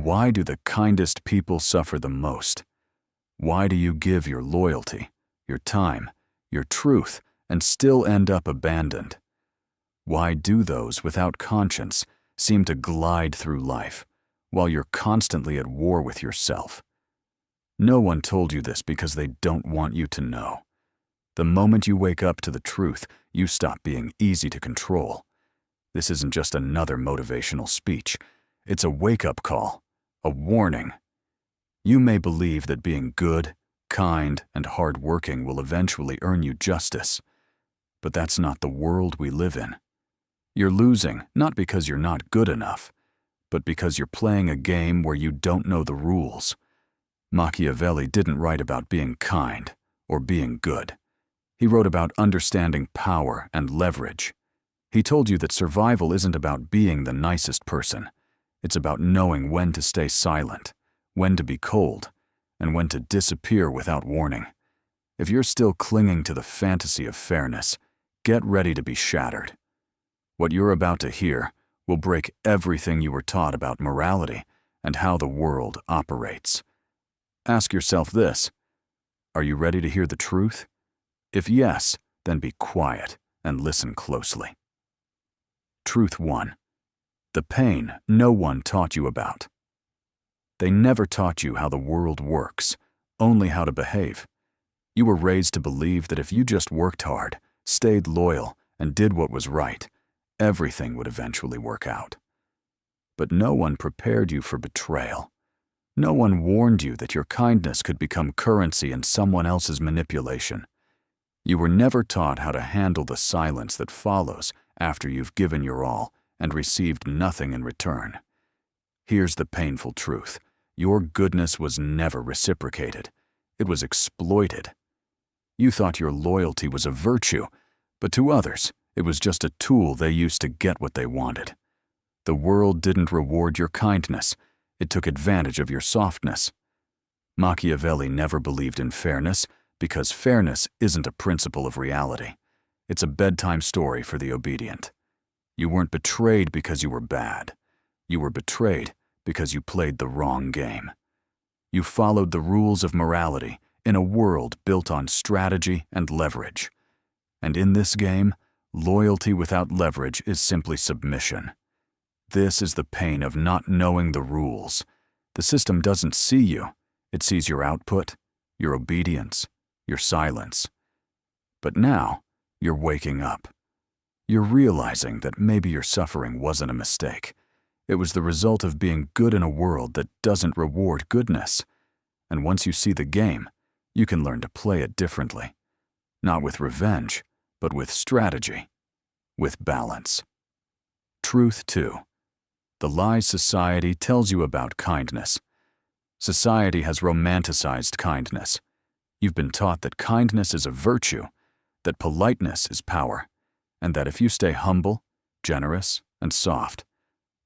Why do the kindest people suffer the most? Why do you give your loyalty, your time, your truth, and still end up abandoned? Why do those without conscience seem to glide through life, while you're constantly at war with yourself? No one told you this because they don't want you to know. The moment you wake up to the truth, you stop being easy to control. This isn't just another motivational speech. It's a wake-up call, a warning. You may believe that being good, kind, and hard-working will eventually earn you justice, but that's not the world we live in. You're losing not because you're not good enough, but because you're playing a game where you don't know the rules. Machiavelli didn't write about being kind or being good. He wrote about understanding power and leverage. He told you that survival isn't about being the nicest person. It's about knowing when to stay silent, when to be cold, and when to disappear without warning. If you're still clinging to the fantasy of fairness, get ready to be shattered. What you're about to hear will break everything you were taught about morality and how the world operates. Ask yourself this: are you ready to hear the truth? If yes, then be quiet and listen closely. Truth 1. The pain no one taught you about. They never taught you how the world works, only how to behave. You were raised to believe that if you just worked hard, stayed loyal, and did what was right, everything would eventually work out. But no one prepared you for betrayal. No one warned you that your kindness could become currency in someone else's manipulation. You were never taught how to handle the silence that follows after you've given your all and received nothing in return. Here's the painful truth: your goodness was never reciprocated. It was exploited. You thought your loyalty was a virtue, but to others, it was just a tool they used to get what they wanted. The world didn't reward your kindness. It took advantage of your softness. Machiavelli never believed in fairness because fairness isn't a principle of reality. It's a bedtime story for the obedient. You weren't betrayed because you were bad. You were betrayed because you played the wrong game. You followed the rules of morality in a world built on strategy and leverage. And in this game, loyalty without leverage is simply submission. This is the pain of not knowing the rules. The system doesn't see you. It sees your output, your obedience, your silence. But now, you're waking up. You're realizing that maybe your suffering wasn't a mistake. It was the result of being good in a world that doesn't reward goodness. And once you see the game, you can learn to play it differently. Not with revenge, but with strategy, with balance. Truth 2. The lies society tells you about kindness. Society has romanticized kindness. You've been taught that kindness is a virtue, that politeness is power, and that if you stay humble, generous, and soft,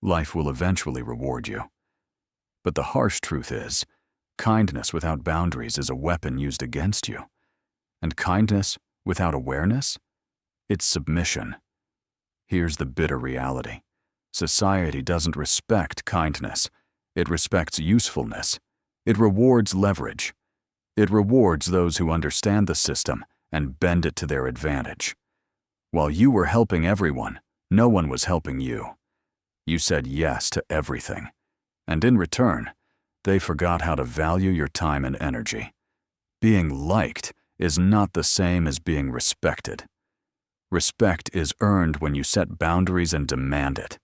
life will eventually reward you. But the harsh truth is, kindness without boundaries is a weapon used against you. And kindness without awareness? It's submission. Here's the bitter reality. Society doesn't respect kindness. It respects usefulness. It rewards leverage. It rewards those who understand the system and bend it to their advantage. While you were helping everyone, no one was helping you. You said yes to everything. And in return, they forgot how to value your time and energy. Being liked is not the same as being respected. Respect is earned when you set boundaries and demand it.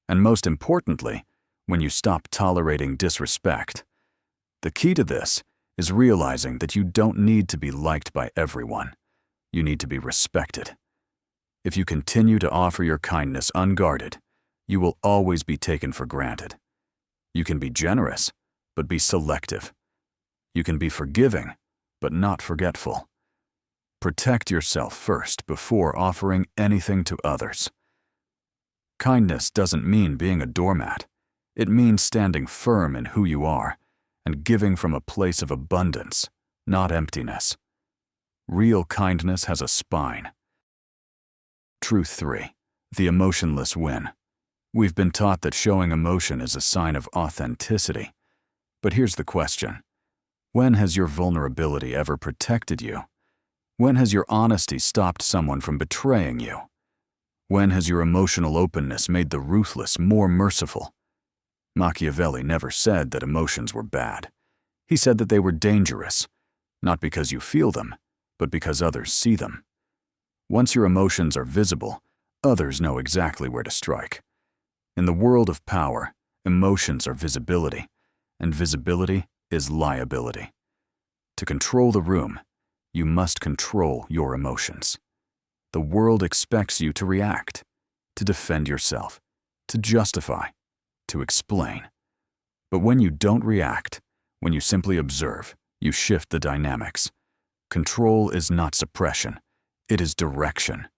And most importantly, when you stop tolerating disrespect. The key to this is realizing that you don't need to be liked by everyone. You need to be respected. If you continue to offer your kindness unguarded, you will always be taken for granted. You can be generous, but be selective. You can be forgiving, but not forgetful. Protect yourself first before offering anything to others. Kindness doesn't mean being a doormat. It means standing firm in who you are and giving from a place of abundance, not emptiness. Real kindness has a spine. Truth 3. The emotionless win. We've been taught that showing emotion is a sign of authenticity. But here's the question. When has your vulnerability ever protected you? When has your honesty stopped someone from betraying you? When has your emotional openness made the ruthless more merciful? Machiavelli never said that emotions were bad. He said that they were dangerous, not because you feel them, but because others see them. Once your emotions are visible, others know exactly where to strike. In the world of power, emotions are visibility, and visibility is liability. To control the room, you must control your emotions. The world expects you to react, to defend yourself, to justify, to explain. But when you don't react, when you simply observe, you shift the dynamics. Control is not suppression, it is direction.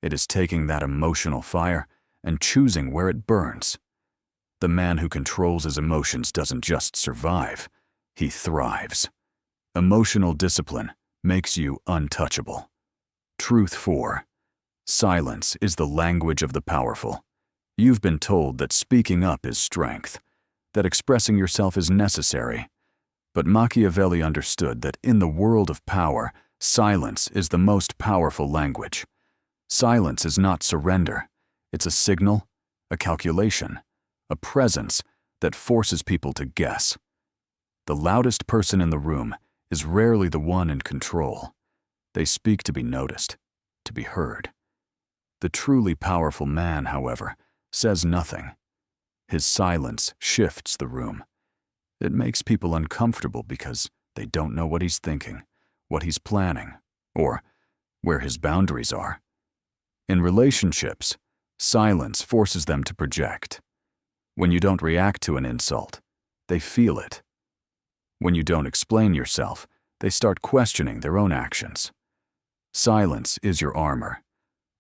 It is taking that emotional fire and choosing where it burns. The man who controls his emotions doesn't just survive, he thrives. Emotional discipline makes you untouchable. Truth 4. Silence is the language of the powerful. You've been told that speaking up is strength, that expressing yourself is necessary. But Machiavelli understood that in the world of power, silence is the most powerful language. Silence is not surrender. It's a signal, a calculation, a presence that forces people to guess. The loudest person in the room is rarely the one in control. They speak to be noticed, to be heard. The truly powerful man, however, says nothing. His silence shifts the room. It makes people uncomfortable because they don't know what he's thinking, what he's planning, or where his boundaries are. In relationships, silence forces them to project. When you don't react to an insult, they feel it. When you don't explain yourself, they start questioning their own actions. Silence is your armor,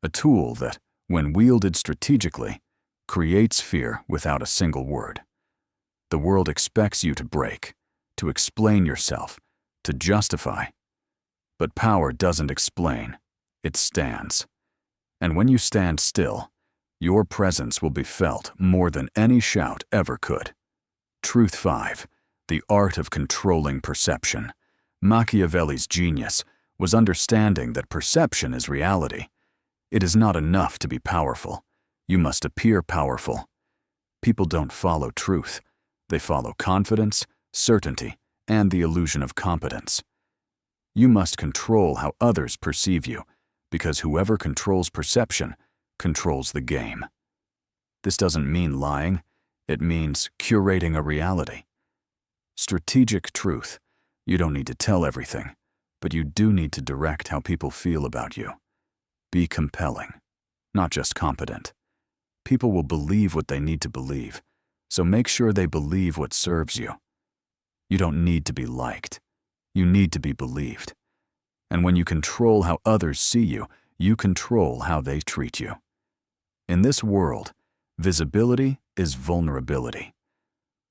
a tool that, when wielded strategically, creates fear without a single word. The world expects you to break, to explain yourself, to justify. But power doesn't explain, it stands. And when you stand still, your presence will be felt more than any shout ever could. Truth 5. The art of controlling perception. Machiavelli's genius was understanding that perception is reality. It is not enough to be powerful. You must appear powerful. People don't follow truth. They follow confidence, certainty, and the illusion of competence. You must control how others perceive you, because whoever controls perception controls the game. This doesn't mean lying. It means curating a reality. Strategic truth. You don't need to tell everything, but you do need to direct how people feel about you. Be compelling, not just competent. People will believe what they need to believe, so make sure they believe what serves you. You don't need to be liked. You need to be believed. And when you control how others see you, you control how they treat you. In this world, visibility is vulnerability.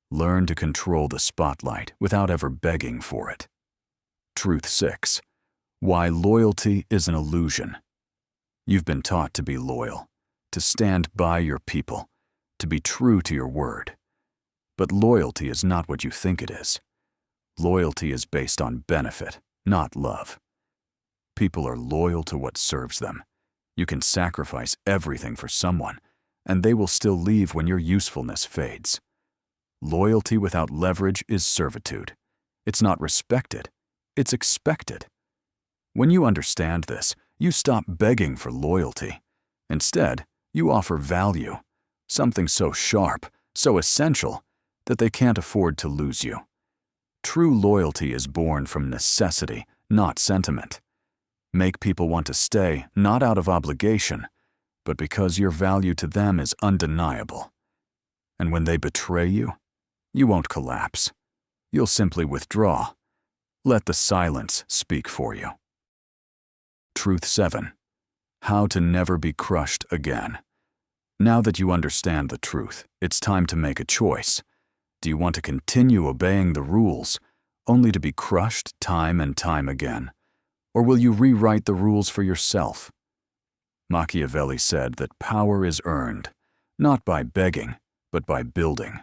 Learn to control the spotlight without ever begging for it. Truth 6. Why loyalty is an illusion. You've been taught to be loyal, to stand by your people, to be true to your word. But loyalty is not what you think it is. Loyalty is based on benefit, not love. People are loyal to what serves them. You can sacrifice everything for someone, and they will still leave when your usefulness fades. Loyalty without leverage is servitude. It's not respected, it's expected. When you understand this, you stop begging for loyalty. Instead, you offer value, something so sharp, so essential, that they can't afford to lose you. True loyalty is born from necessity, not sentiment. Make people want to stay, not out of obligation, but because your value to them is undeniable. And when they betray you, you won't collapse. You'll simply withdraw. Let the silence speak for you. Truth 7. How to never be crushed again. Now that you understand the truth, it's time to make a choice. Do you want to continue obeying the rules, only to be crushed time and time again? Or will you rewrite the rules for yourself? Machiavelli said that power is earned, not by begging, but by building.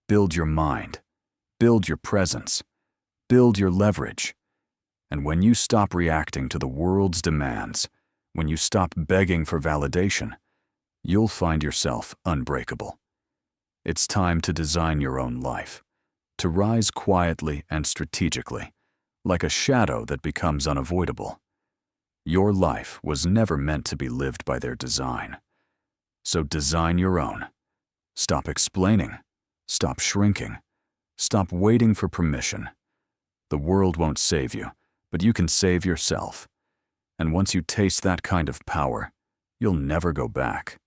Build your mind, build your presence, build your leverage. And when you stop reacting to the world's demands, when you stop begging for validation, you'll find yourself unbreakable. It's time to design your own life, to rise quietly and strategically, like a shadow that becomes unavoidable. Your life was never meant to be lived by their design. So design your own. Stop explaining. Stop shrinking. Stop waiting for permission. The world won't save you, but you can save yourself. And once you taste that kind of power, you'll never go back.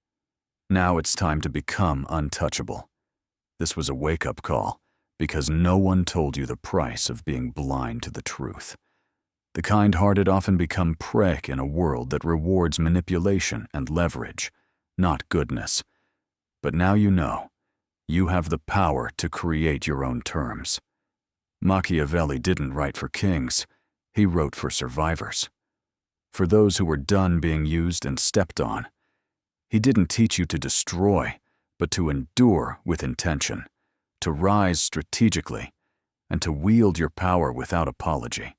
Now it's time to become untouchable. This was a wake-up call, because no one told you the price of being blind to the truth. The kind-hearted often become prey in a world that rewards manipulation and leverage, not goodness. But now you know, you have the power to create your own terms. Machiavelli didn't write for kings, he wrote for survivors. For those who were done being used and stepped on. He didn't teach you to destroy, but to endure with intention, to rise strategically, and to wield your power without apology.